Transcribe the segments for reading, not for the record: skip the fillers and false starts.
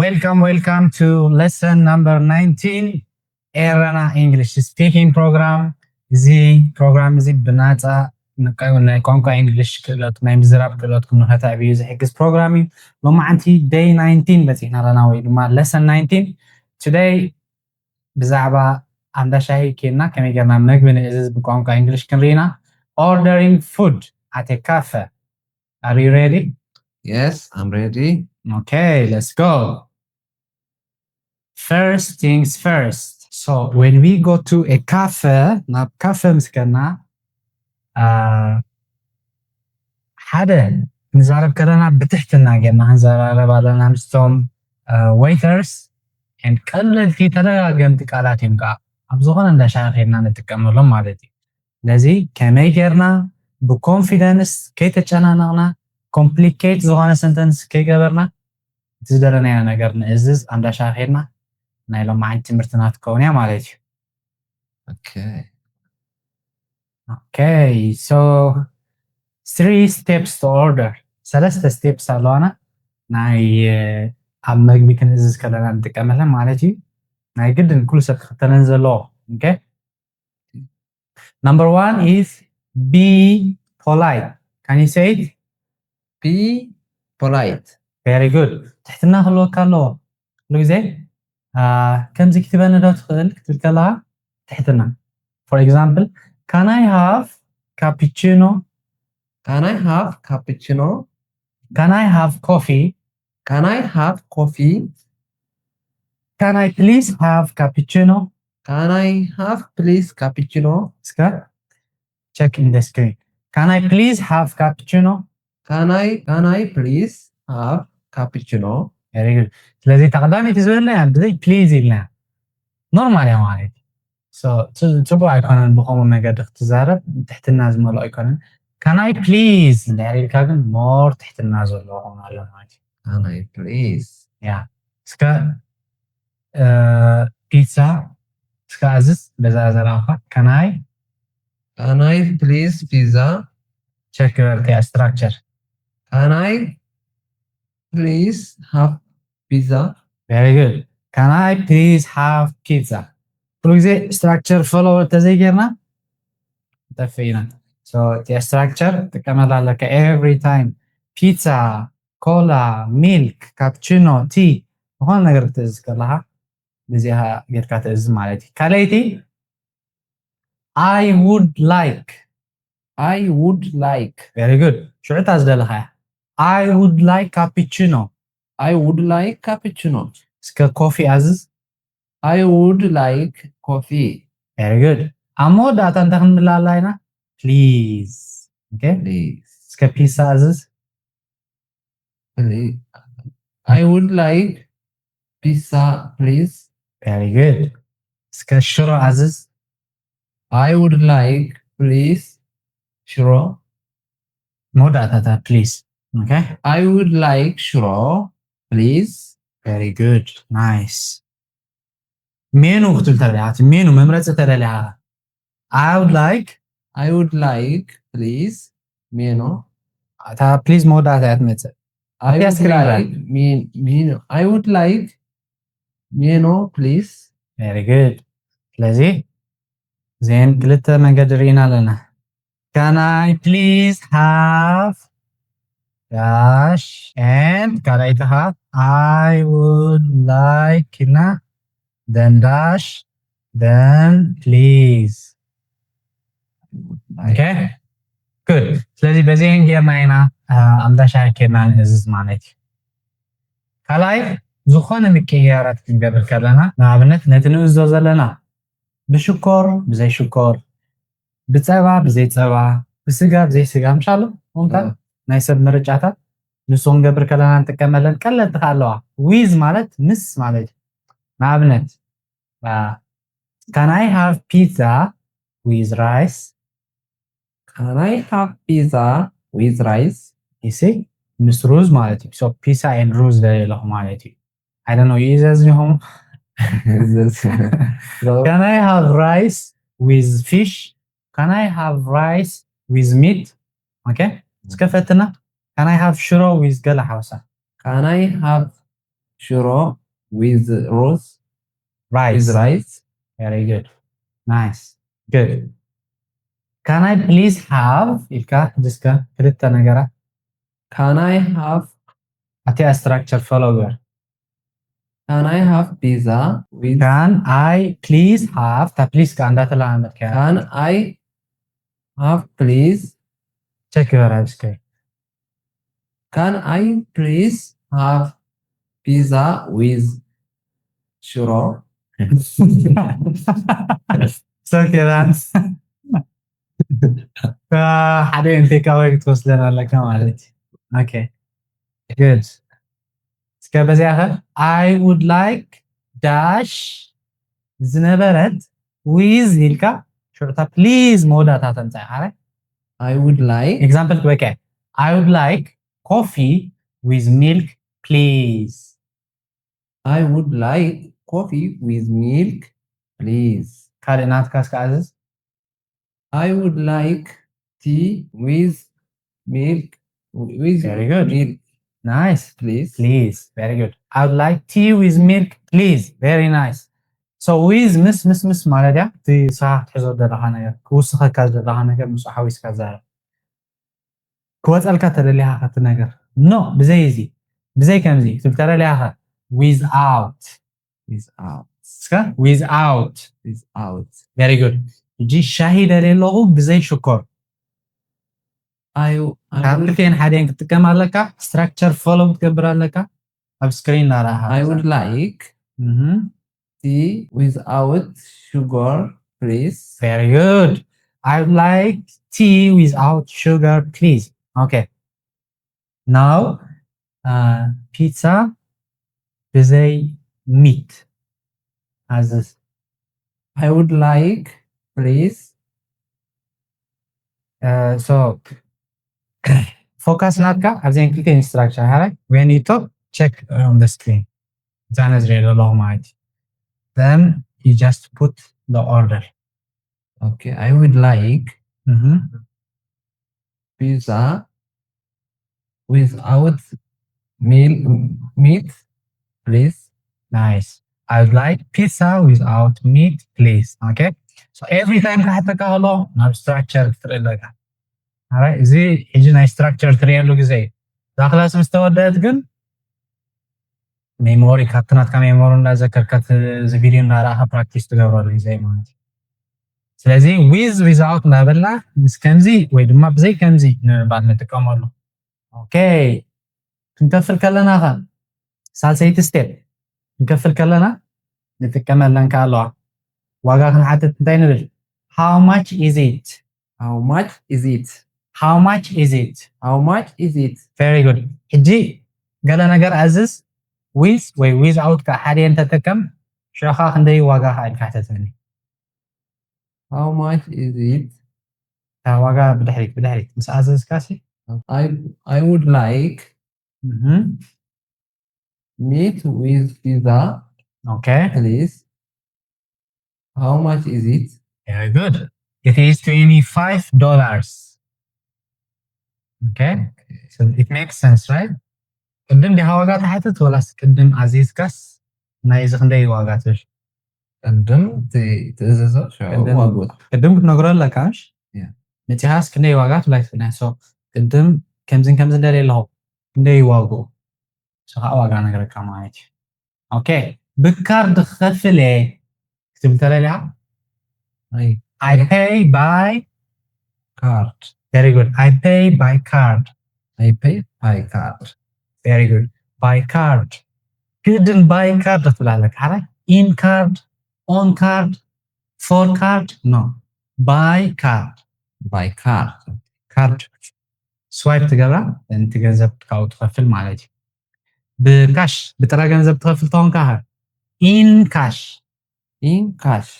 Welcome to lesson number 19 ኤረና English speaking program እዚ program እዚ ብናፃ ናይ ቋንቋ እንግሊሽ ክእለት ናይ ምዝራብ ክእለትኩም ንኸተዕብዩ ዝሕግዝ program እዩ ሎማዓንቲ day 19 በፂሕና ኣለና ወይ ድማ lesson 19 today ብዛዕባ ኣንዳሻሂ ኬና ከመይ ጌርና ምግቢ ንእዝዝ ብቋንቋ እንግሊሽ ክንሪና ordering food at a cafe. Are you ready? Yes, I'm ready. Okay, let's go. First things first. So when we go to a cafe, na cafe مسكنا حدا نزارب كلنا بتحتنا جماعة نزارب على نمستم waiters and كل في ترى جنب كالاتهم كا أبزغنا ندشان خيرنا نتكملهم مالتي لذي كما يجرنا بconfidence كي تجانا complicate زغنا sentence كي جبرنا تقدرنا نقدر نعزز ندشان خيرنا نايلو معين تمرتنا تكونيا مالتي. Okay, so 3 steps to order. ثلاثة steps علونا ناي عمك بيكن إزز كلنا نتكملها مالتي ناي جدا كل سبت تنزلوا. Okay. Number 1 is be polite. Can you say it? Be polite. Very good. تحتنا خلوه كالو. لو زي كم زي كتبنا لو تخيل كتبت لها تحتنا. For example, can I have cappuccino? Can I have cappuccino? Can I have coffee? Can I have coffee? Can I please have cappuccino? Can I have please cappuccino? Scott, check in the screen. Can I please have cappuccino? Can I please have cappuccino? Very good. الذي تقدمي تزول لنا بدي please لنا. Normal يا مالك. So تبغى أيقونن بقوم مجد اختزارب تحت الناس مالو أيقونن. Can I please نعرف كأن more تحت الناس ولا هون على مالك. Can I please? Yeah. Scott, pizza. Scott عزيز بزاز الآخر. Can I please pizza? check your structure. Can I please have pizza? Very good. Can I please have pizza? بروزي structure follow تزيجرنا تفينا. So the structure تكمل لك every time pizza, cola, milk, cappuccino, tea. وهون نقدر تذكر لها بزيها قرقات إزم عليتي. كاليتي I would like. Very good. شو عتاز لها؟ I would like cappuccino. I would like cappuccino. سكا coffee عزيز. I would like coffee. Very good. أمو داتا نتخن بالله علينا. Please. Okay. Please. سكا pizza عزيز. Please. I would like pizza, please. Very good. سكا شرو عزيز. I would like, please, churro. مو داتا please. Okay. I would like churro, please. Very good. Nice. مينو قلت لها مينو ممرزة لها. I would like, please, menu. تا please مو داتا أدمت. I would like menu, please. Very good. لذي زين قلت ما قدرينا لنا. Can I please have dash and can I have I would like هنا then dash then please. Okay. Good. ስለዚህ በዚህ እንጌርና ኢና ኣንዳሻሂ ኬድና ንእዝዝ ማለት እዩ ካልኣይ ዝኾነ ምቅያራት ክንገብር ከለና ንኣብነት ነቲ ንእዞ ዘለና ብሽኮር ብዘይ ሽኮር ብፀባ ብዘይ ፀባ ብስጋ ብዘይ ስጋ ምሻሉ ሞምታት ናይ ሰብ ምርጫታት ንሱ ክንገብር ከለና ንጥቀመለን ቀለልቲ ኣለዋ ዊዝ ማለት ምስ ማለት እዩ ንኣብነት Can I have pizza with rice? Can I have pizza with rice? You see? ምስ ሩዝ ማለት እዩ so pizza and ሩዝ ለሌለኹ ማለት እዩ I don't know ይዘዝኒኹም Can I have rice with fish? Can I have rice with meat? Okay? እስከፈትና Can I have churro with ገላ ሓውሳ? Can I have shuro with rose Rice. with rice. Very good. Nice. Good. Can I please have ኢልካ ጅስካ ክልተ ነገራት Can I have ኣትያ structure follow ገር Can I have pizza with Can I please have ta please ka እንዳተለማመድካ Can I have please check ገር ኣብስከይ Can I please have pizza with shuro? okay that's ሓደ ኢንቴካዌ ክትወስደን ኣለካ ማለት እዩ okay good እስከ በዚያ ኸ I would like dash ዝነበረት with ኢልካ ሾርታ please መውዳታ ተንጻይ አረ I would like example ክበከ I would like coffee with milk please I would like coffee with milk, please. ካልእ ናትካ እስከኣዝዝ I would like tea with milk. With Very good. milk, nice please. please very good I would like tea with milk please very nice so with ምስ ማለት ያ እቲ ስኻ ትሕዞ ዘለኻ ነገር ክውስኸካ ዘለኻ ነገር ምስ ሓዊስካ ዛረብ ክወፀልካ ተደሊኻ ከቲ ነገር ኖ ብዘይ እዚ ብዘይ ከምዚ ክትብል ተደሊኻ without Without. very good እጂ ሻሂ ደልየለኹ ብዘይ ሽኮር ካብ ክልቴን ሓደን ክትጥቀም ኣለካ structure follow ክትገብር ኣለካ ኣብ ስክሪን ናራኻ I would like tea without sugar, please. very good I would like tea without sugar please okay now pizza ብዘይ meat ኣዝዝ I would like, please. So focus ናትካ ኣብዘን ክልተ instruction ሃራይ when you talk check on the screen ዛነ ዝርአ ዘለኹ ማለት እዩ then you just put the order Okay, I would like pizza without meat, please. nice I would like pizza without meat please okay so every time ካሕተካ ከሎ ናብ structure ክትርኢ ኣለካ ሃራይ እዚ ሕጂ ናይ structure ትርእየሉ ግዜ እዛ ክላስ ምስ ተወድአት ግን ሜሞሪ ካብቲ ናትካ ሜሞሪ እንዳዘከርካ እዚ ቪድዮ እንዳረኣኻ ፕራክቲስ ትገብረሉ ግዜ ማለት እዩ ስለዚ with without እንዳበልና ምስ ከምዚ ወይ ድማ ብዘይ ከምዚ ንምባል ንጥቀመሉ ኦኬይ ክንከፍል ከለና ኸ ሳልሰይቲ ስቴፕ ክንከፍል ከለና ንጥቀመለን ከኣለዋ ዋጋ ክንሓትት እንታይ ንብል how much is it How much is it? how much is it How much is it? very good ሕጂ ገለ ነገር ኣዝዝ with ወይ without ካ ሓደን ተጠቀም ሽኻ ክንደይ ዋጋ ኢልካ ሕተትኒ How much is it? ዋጋ ብድሕሪት ምስ ኣዘዝካሲ I would like meat with pizza, okay please. How much is it? very good it is $25 okay so it makes sense right ቅድም ዲኻ ዋጋ ተሓትት ወላስ ቅድም ኣዚዝካስ ናይ እዚ ክንደይ ዋጋ ትብል ቅድም ትእዝዞ ዋግኡ ቅድም ክትነግሮ ኣለካ እሺ ንቲሃስ ክንደይ ዋጋ ትብላይ ትኽእልና ሶ ቅድም ከምዝን ከምዝን ደልየ ኣለኹ ክንደይ ዋግኡ ስኻ ዋጋ ነገረካ ማለት እዩ ኦኬ ብካርድ ክኸፍል እየ ክትብል ተደሊኻ I pay by card. very good I pay by card I pay by card. very good by card ቅድም by card ትብል ኣለካ ሓራይ in card on card for card no by card By card. ካርድ ስዋይፕ ትገብራ እቲ ገንዘብ ካብኡ ትኸፍል ማለት እዩ ብካሽ ብጥረ ገንዘብ ትኸፍል ተኾንካ in cash In cash.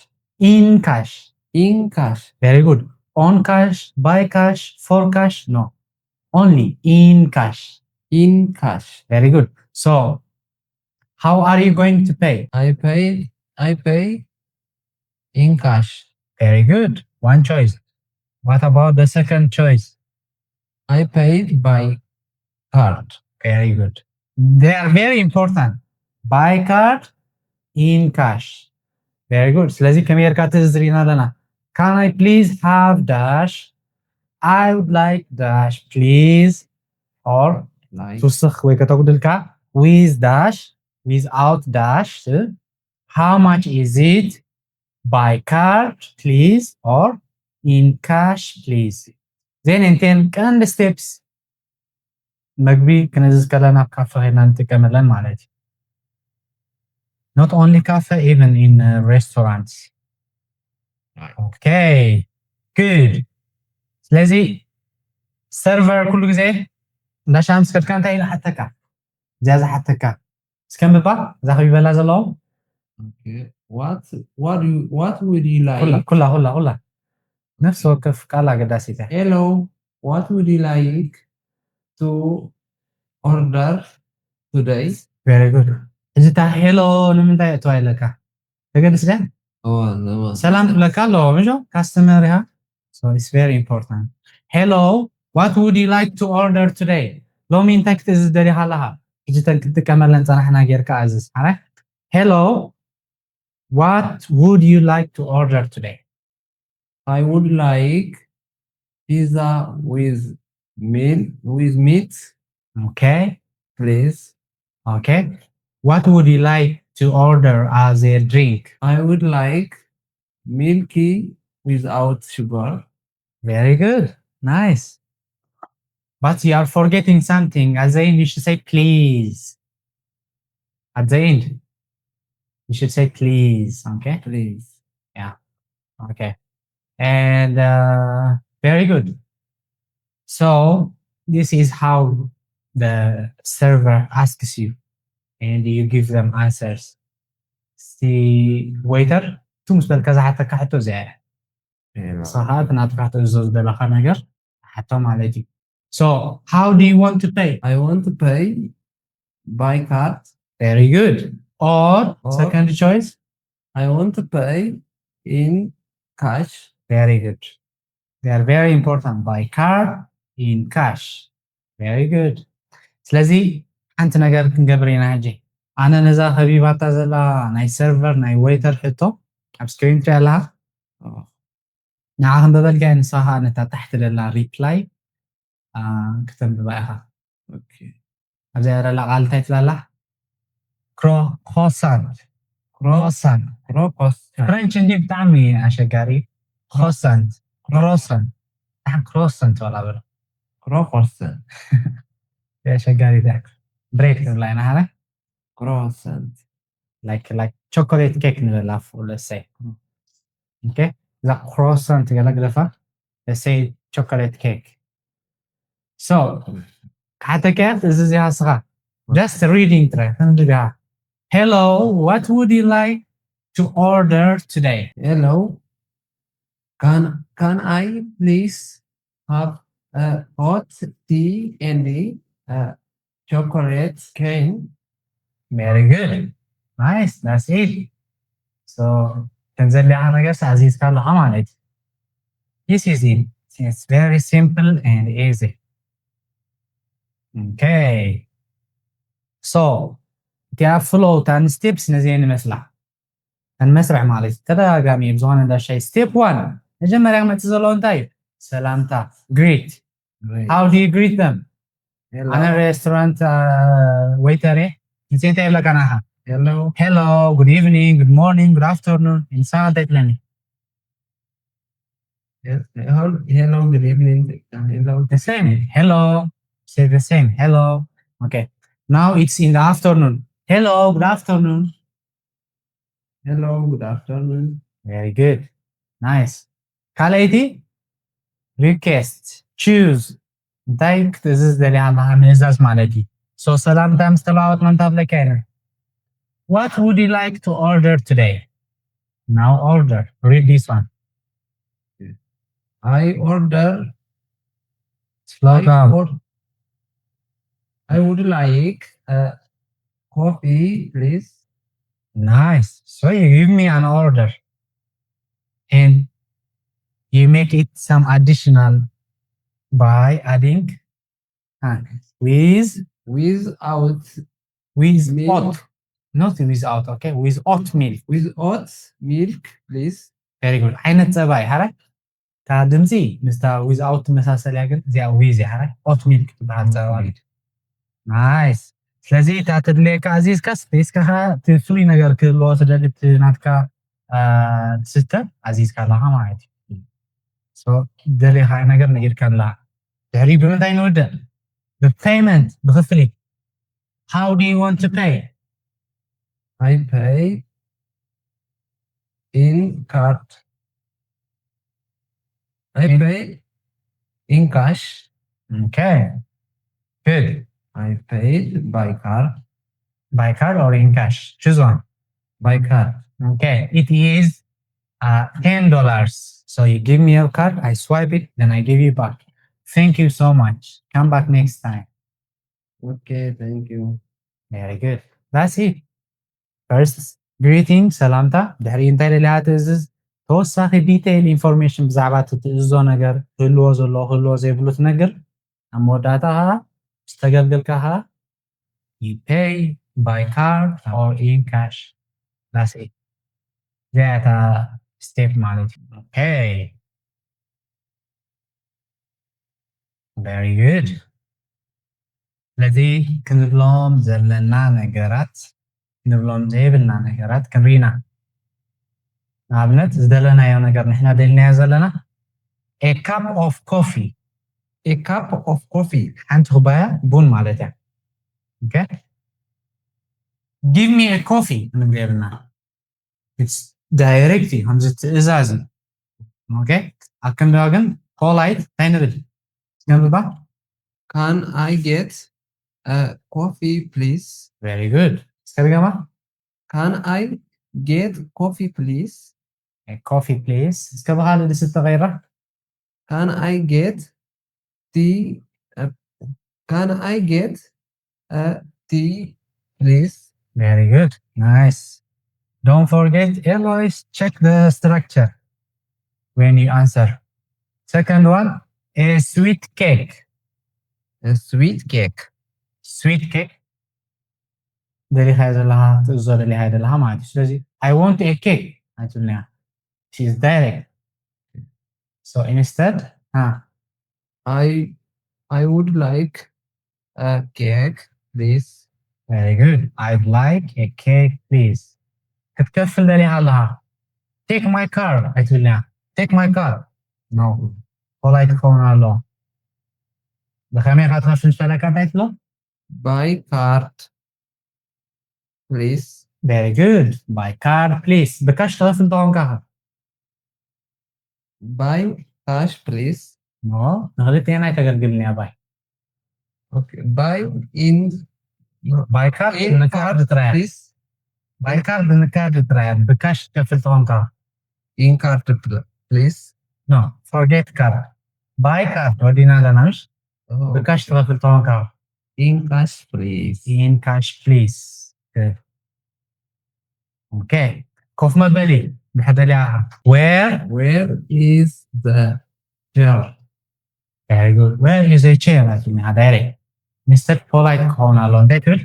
in cash In cash. very good on cash by cash for cash no only in cash In cash. very good so how are you going to pay I pay in cash. very good one choice what about the second choice I paid by card. very good they are very important by card, in cash. Very good. ስለዚህ ከመሄድካ ትዝሪና ኣለና can I please have dash I would like dash please or like توسخ ወይ ከተጉድልካ with dash without dash how much is it by card please or in cash please then እንተን ቀንድ steps መግቢ ክንዝዝ ከለና ካፈ ሄና እንጥቀመለን ማለት እዩ not only cafe even in restaurants okay good ስለዚህ server كل ጊዜ እንዳሻምስ ከድካ እንታይ ኢላ ሓተካ እዚያዛ ሓተካ እስከምባ ዛኸቢ በላ ዘለዎ okay what would you like ኩላ ነፍስ ወከፍ ቃል አገዳሲታ hello what would you like to order today very good እዚታ ሄሎ ንምንታይ እተዋይለካ ተገድስ ደ ሰላም ትብለካ ኣለዎ ምጆ ካስተመር ኢኻ so it's very important hello what would you like to order today ሎሚ እንታይ ክትእዝዝ ደሊኻ ኣለኻ ሕጂ ክትጥቀመለን ፀናሕና ጌርካ ኣዝዝ ኣረ hello what would you like to order today I would like pizza with meat okay please okay what would you like to order as a drink I would like milky without sugar very good nice but you are forgetting something at the end you should say please at the end you should say please okay please yeah okay and very good so this is how the server asks you and you give them answers see waiter تمس بالكذا حتى كحتو زي صحات ناتك زوز دلخا نجر حتى معلتي so how do you want to pay I want to pay by card very good or second choice I want to pay in cash very good they are very important by card in cash very good ስለዚህ ሓንቲ ነገር ክንገብር ኢና ሕጂ ኣነ ነዛ ኸቢባታ ዘላ ናይ ሰርቨር ናይ ዌይተር ሕቶ ኣብ ስክሪን ትሪኣ ኣለኻ ንዓ ክንበበልካ ንስኻ ነታ ታሕቲ ዘላ ሪፕላይ ክተንብባ ኢኻ ኣብዚኣ ዘላ ቃል እንታይ ትብላ ኣላ ክሮሳንት ፍሬንች እንዲ ብጣዕሚ ኣሸጋሪ ክሮሳንት ትበላ በሎ croissant ኣሸጋሪ ዳክ ብሬድ ክንብላ ኢና ሃረ croissant like chocolate cake nila for let's say okay the croissant galaglafa let's say chocolate cake so katakat is yasra just reading try hello what would you like to order today hello can I please have a hot tea and chocolate cake very good nice that's it so تنزل لي على نجس عزيز قال له عملت this is it it's very simple and easy okay so there flow tan steps نزين مسرح المسرح مالك تداغامي بزون ده شيء step 1 مجمريا ما تزلون طيب سلامتا greet how do you greet them انا restaurant waiter نسيت اقول لك انا hello good evening good morning good afternoon انسان تتلني hello good evening hello the same hello say the same hello okay now it's in the afternoon hello good afternoon hello good afternoon very good nice كاليتي request choose type this is the ميزاز مالتي so سلامتا مستلعوت من تابلك هنا what would you like to order today now order read this one I order slow down I would like a coffee please nice so you give me an order and you make it some additional by adding with without with milk. what not without, okay? With oat milk. with oat milk please. Very good. ዓይነት ፀባይ ሓራይ እታ ድምፂ ምስታ without ተመሳሰልያ ግን እዚኣ ዊዝ እያ ሓራይ oat milk ትበሃል ፀባ ናይስ ስለዚ እታ ተድልየካ ኣዚዝካ ስፔስካ ኸ እቲ ፍሉይ ነገር ክህልዎ ትደሊ እቲ ናትካ ስተ ኣዚዝካ ኣለኻ ማለት እዩ ሶ ደልየኻ ነገር ነጊርካ ኣላ ድሕሪ ብምንታይ ንውድእ ብፔይመንት ብክፍሊ how do you want to pay I pay in card. I pay in cash. okay good I paid by card. by card or in cash choose one By card. okay it is $10 so you give me your card I swipe it then I give you back thank you so much come back next time Okay, thank you. very good that's it first greeting ሰላምታ ድሕሪ እንታይ ደልያ ትእዝዝ ተወሳኺ ዲቴይል ኢንፎርሜሽን ብዛዕባ ትእዝዞ ነገር ክህልዎ ዘለዎ ክህልዎ ዘይብሉ ትነግር ኣብ መወዳእታ ኸ ዝተገልገልካ ኸ you pay by card or in cash that's it እዚኣ እታ step ማለት እዩ okay very good ስለዚ ክንብሎም ዘለና ነገራት ንብሎም ዘይብልና ነገራት ክንሪና ንኣብነት ዝደለናዮ ነገር ንሕና ደልናዮ ዘለና a cup of coffee A cup of coffee. ሓንቲ ኩባያ ቡን ማለት እያ okay give me a coffee ንብል የብልና it's direct ከምዚ ትእዛዝ okay ኣብ ክንደባ ግን polite እንታይ ንብል ንብባ Can I get a coffee, please? very good እስከርገማ Can I get coffee, please? a coffee please እስከ በኻል ልስተ ገይራ Can I get tea? Can I get a tea, please? very good nice don't forget always check the structure when you answer second one a sweet cake A sweet cake. sweet cake ደሊኻ ዘለኻ ትእዞ ደሊኻ ዘለኻ ማለት እዩ ስለዚ I want a cake ኣይትብልኒያ she is direct so instead I would like a cake, please. very good I'd like a cake please ክትከፍል ደሊኻ ኣለኻ take my car ኣይትብልኒያ take my car no polite ክኸውን ኣለዎ ብኸመይ ኢኻ ትኸፍል ፈለካ እንታይ ትብሎ By card, please. very good by card please ብካሽ ትኸፍል ተኾንካ ኸ By cash, please. no ንኽልተና ኣይተገልግልንያ ባይ Okay. By in by card in ንካርድ ጥራያ please. by card ንካርድ ጥራያ ብካሽ ትከፍል ተኾንካ In card, please. no forget card by card ወዲና ኣለና ምሽ Oh, ብካሽ ትኸፍል ተኾንካ in cash, please. in cash please good okay ኮፍ መበሊ ብሕደልያ where Where is the chair? very good where is a chair ኣይትብልኒኻ direct instead polite ክኸውን ኣለዎ እንታይ ትብል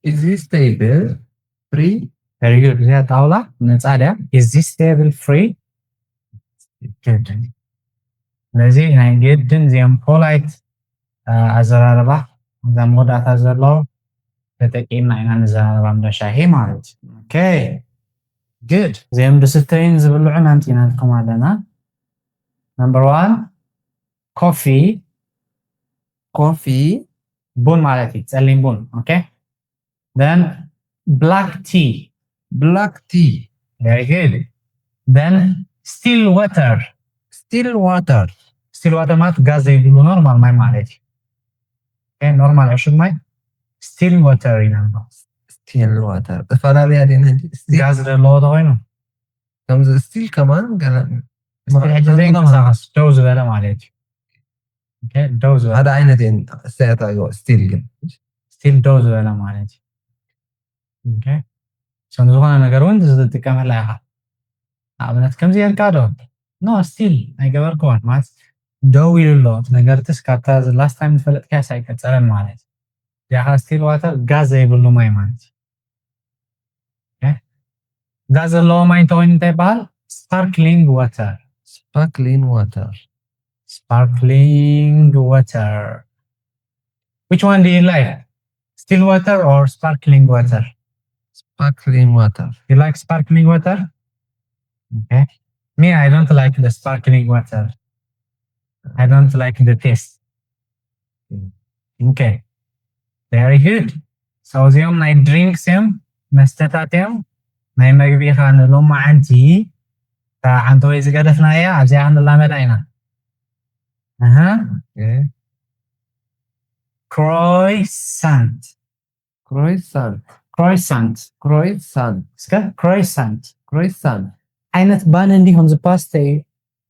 Is this table free? very good እዚኣ ጣውላ ነፃ ድያ is this table free good ስለዚ ናይ ግድን እዚኦም ፖላይት ኣዘራርባ እዛ መወዳእታ ዘለዎ ተጠቂምና ኢና ንዘራርባ ሻሂ ማለት እዩ okay good እዚኦም ድስተይን ዝብልዑን ኣምፂና ልኩም ኣለና number 1 coffee ቡን ማለት እዩ ፀሊም ቡን okay then black tea very good then still water ማለት ጋዝ ዘይብሉ ኖርማል ማይ ማለት እዩ okay ኖርማል ዕሹግ ማይ still water ኢና Still water. ተፈላለየ ደና ጋዝ ዘለዎ ተኮይኑ ከምዚ still ከማን ገለ ዘይንቀሳቀስ ደው ዝበለ ማለት እዩ okay ደው ዝበለ ሓደ ዓይነት እየን እስተያታዮ still ግን still ደው ዝበለ ማለት እዩ okay ሰን ዝኾነ ነገር እውን ዝጥቀመላ ኢኻ ኣብነት ከምዚ የርካ ዶ no still ኣይገበርክዎን ማለት ደው ኢሉሎ ነገርትስ ካብታ ላስት ታይም ዝፈለጥካ ሳይቀፀለን ማለት ያኻ ስቲል ዋተር ጋዝ ዘይብሉ ማይ ማለት ጋዝ ዘለዎ ማይ እንተኮይኑ እንታይ ይበሃል ስፓርክሊንግ ዋተር Sparkling water. sparkling water which one do you like still water or sparkling water Sparkling water. you like sparkling water okay me I don't like the sparkling water I don't like the taste okay very good so እዚኦም ናይ ድሪንክስ እዮም መስተታት እዮም ናይ መግቢ ኢኻ ንሎም ዓንቲ ሓንቲ ወይ ዝገደፍና እያ ኣብዚኣ ክንላመዳ ኢና Okay. croissant Croissant. croissant Croissant. እስከ croissant Croissant. ዓይነት ባን እንዲሁም ዝፓስተ እዩ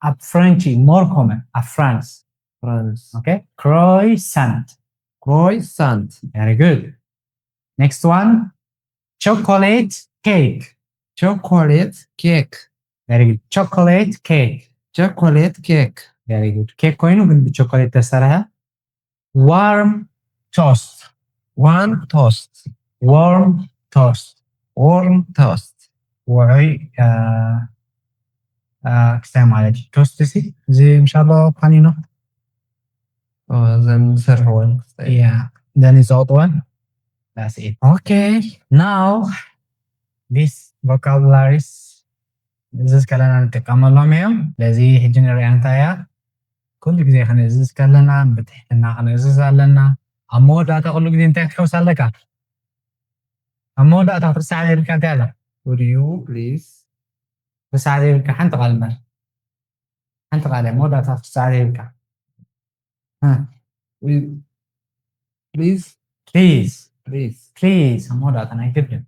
ኣብ ፍሬንች more common ኣብ France France. okay croissant Croissant. very good next one chocolate cake Chocolate cake. very good chocolate cake Chocolate cake. very good ኬክ ኮይኑ ግን ብቾኮሌት ተሰርሐ warm toast One toast. warm toast Warm toast. ውዑይ ክስታይ ማለት እዩ ቶስት እዚ እዚ ምሻሎ ፓኒኖ Oh, then serve one. yeah then it's out one that's it okay now this vocabularies ንዝዝ ከለና ንጥቀመሎም እዮም ለዚ ሕጂ ንሪኣ እንታይ እያ ኩሉ ግዜ ክንእዝዝ ከለና ብትሕትና ክንእዝዝ ኣለና ኣብ መወዳእታ ኩሉ ግዜ እንታይ ክትሕውስ ኣለካ ኣብ መወዳእታ ክትርሳዕ ዘይብልካ እንታይ ኣላ Would you please? ክትርሳዕ ዘይብልካ ሓንቲ ቃል እምበር ሓንቲ ቃል እያ መወዳእታ ክትርሳዕ ዘይብልካ Please. please Please. please ኣብ መወዳእታ ናይ ግድን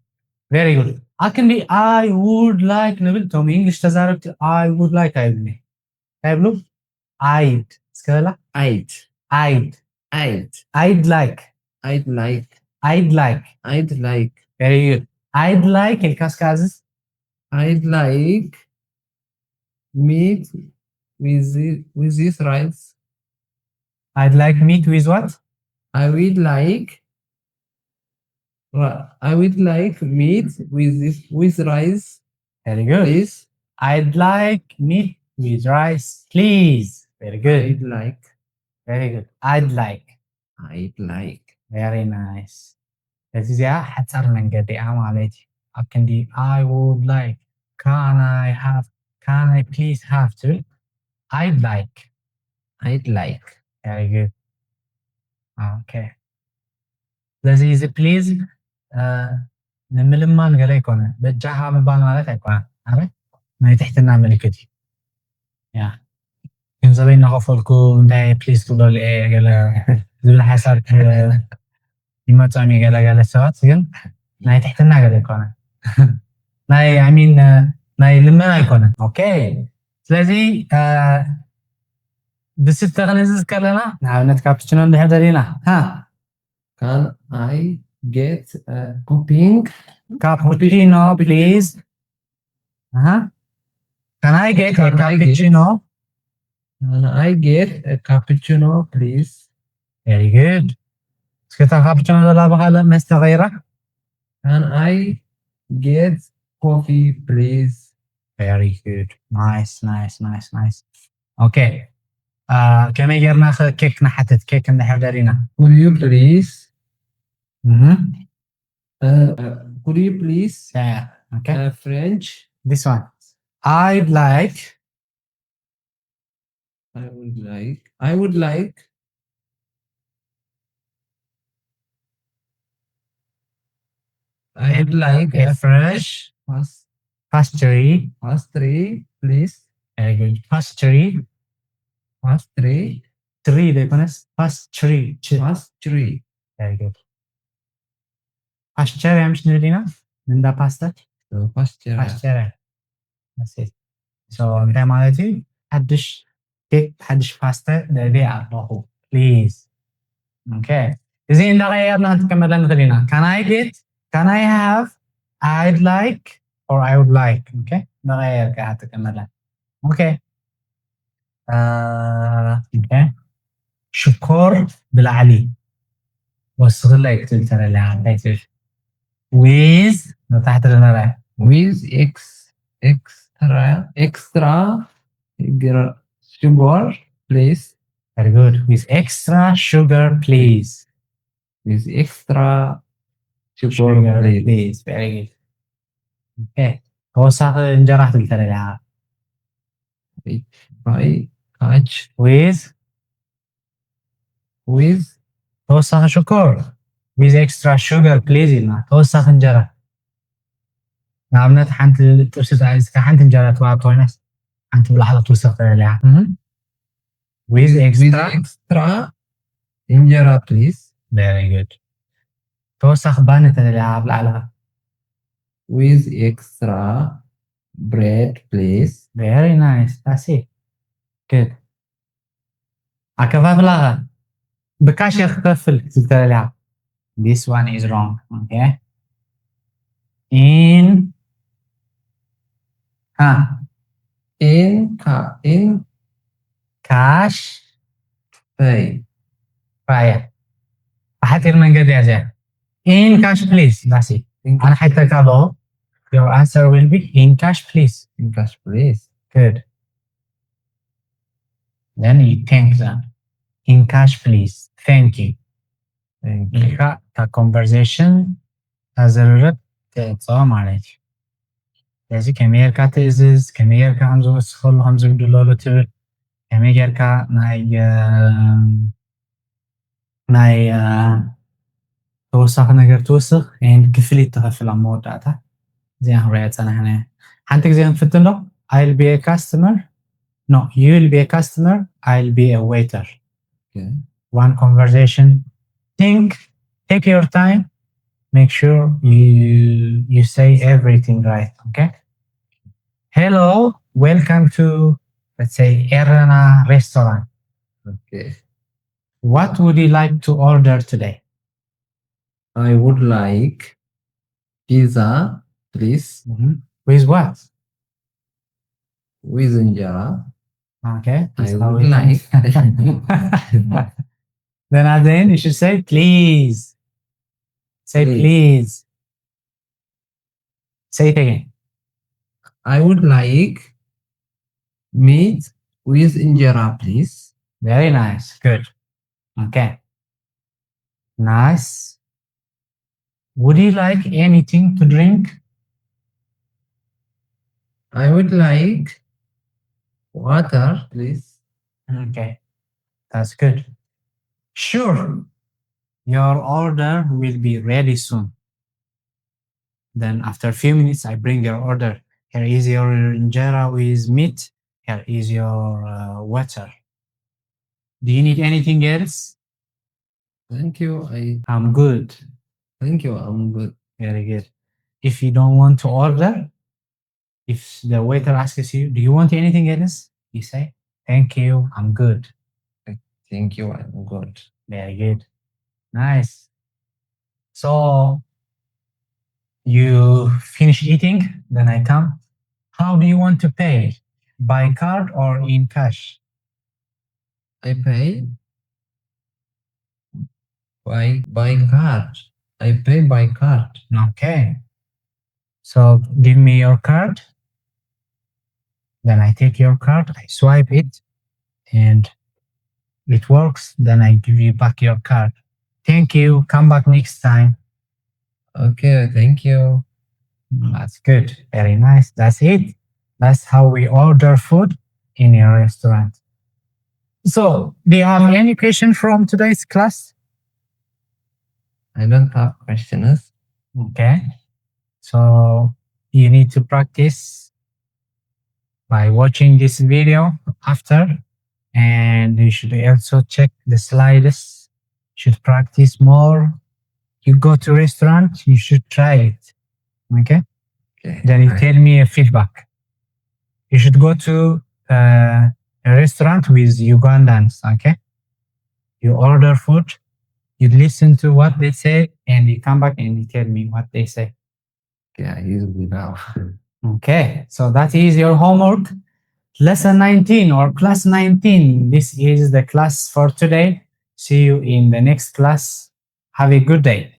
very good ኣክንዲ I would like ንብል ቶም እንግሊሽ ተዛረብቲ I would like ኣይብልኒ እንታይ ይብሉ I'd እስከበላ I'd. I'd I'd. I'd like I'd like. I'd like I'd like. very good I'd like الكاسكازز I'd like meat with this rice. I'd like meat with what I would like meat with rice, very good please. I'd like meat with rice please very good I'd like. very good I'd like I'd like. very nice እዚኣ ሓፃር መንገዲ እያ ማለት እዩ ኣብ ክንዲ I would like can I please have to I'd like I'd like. very good okay ስለዚ እዚ ፕሊዝ ንምልማን ገለ ኣይኮነ በጃኻ ምባል ማለት ኣይኮነ ኣረ ናይ ትሕትና ምልክት እዩ ያ ገንዘበይ እናኸፈልኩ እንታይ ፕሊዝ ክብለሉ እየ ገለ ዝብል ሓሳብ ይመፅኦም እዩ ገለገለ ሰባት ግን ናይ ትሕትና ገለ ኣይኮነ ናይ ሚን ናይ ልመና ኣይኮነ ኦኬ ስለዚ ብስተ ክንእዝዝ ከለና ንኣብነት ካፕችኖ እንድሕር ደሊና Can I get a cupping? cappuccino please can I get a cappuccino Can I get a cappuccino, please? very good እስከታ ካፕችኖ ዘላ በኋላ መስተ غيره Can I get coffee, please? very good nice okay ከመይ ጌርና ኬክ ንሓትት ኬክ እንድሕር ደሊና Could you please? Could you please? yeah okay French. this one I'd like I would like. I'd like a fresh pastry pastry, please. very good pastry Pastry. tree ደይኮነስ pastry Pastry. very good pasture እያ ምሽ ንብል ኢና እንዳ ፓስተር Pasture. pasture that's it so እንታይ ማለት እዩ ሓድሽ ኬክ ሓድሽ ፓስተር ደልየ ኣለኹ please okay እዚ እንዳቀየርና ክንጥቀመላ ንኽእል ኢና can I have I'd like or I would like okay እንዳቀየርካ ትጥቀመላ okay Okay. شكور بالعلي وصغلة يكتب ترى اللي with تحت النرى with extra sugar, please. very good with extra sugar please With extra sugar, sugar please. please very good okay توسخ انجرح تلترى لها By touch with with توسخ شكور with extra sugar please إلنا توسخ انجرح نعملت حنت ترسل عايز كحنت انجرح توابطونس حنت بلحظة توسخ تلترى لها with extra extra injera, please. very good توسخ بانت تلترى لها بالعلقة With extra bread, please. very nice that's it good أكفاف لها بكاش يخفل تلترى لها this one is wrong okay in In cash pay. فاية أحتر من قد يا زين in cash please that's it أنا حتى كذا your answer will be in cash please In cash, please. good then you thank them in cash please thank you Thank you. إلقاء conversation ضرورت تصوم عليك لذي كمير كاتيزز كمير كهمزو وسخل همزو دلولو تبر كمير كا ناي توسخ نجر توسخ and كفلي تغفل عمود داتا زي هريت أنا هنا حنتك زي نفتن له I'll be a customer no you'll be a customer I'll be a waiter Okay. one conversation take your time make sure you say everything right okay hello welcome to let's say Erana restaurant Okay. what would you like to order today I would like pizza, please. with what With injera. okay I would like. then at the end you should say please say please say it again I would like meat with injera, please. very nice good okay nice would you like anything to drink I would like water, please. okay that's good sure your order will be ready soon then after a few minutes I bring your order here is your injera with meat here is your water do you need anything else Thank you. I'm good Thank you. I'm good. very good if you don't want to order if the waiter asks you do you want anything else you say thank you I'm good Thank you. I'm good. very good nice so you finish eating then I come how do you want to pay by card or in cash I pay by card. I pay by card. okay so give me your card then I take your card I swipe it and it works then I give you back your card thank you come back next time Okay. Thank you. that's good very nice that's it that's how we order food in your restaurant so do you have any question from today's class I don't have questions. okay so you need to practice by watching this video after and you should also check the slides should practice more you go to restaurant you should try it okay Okay. then you tell me a feedback you should go to a restaurant with Ugandans okay you order food you listen to what they say and you come back and you tell me what they say Okay. I use it now. okay so that is your homework lesson 19 or class 19. This is the class for today. See you in the next class. Have a good day.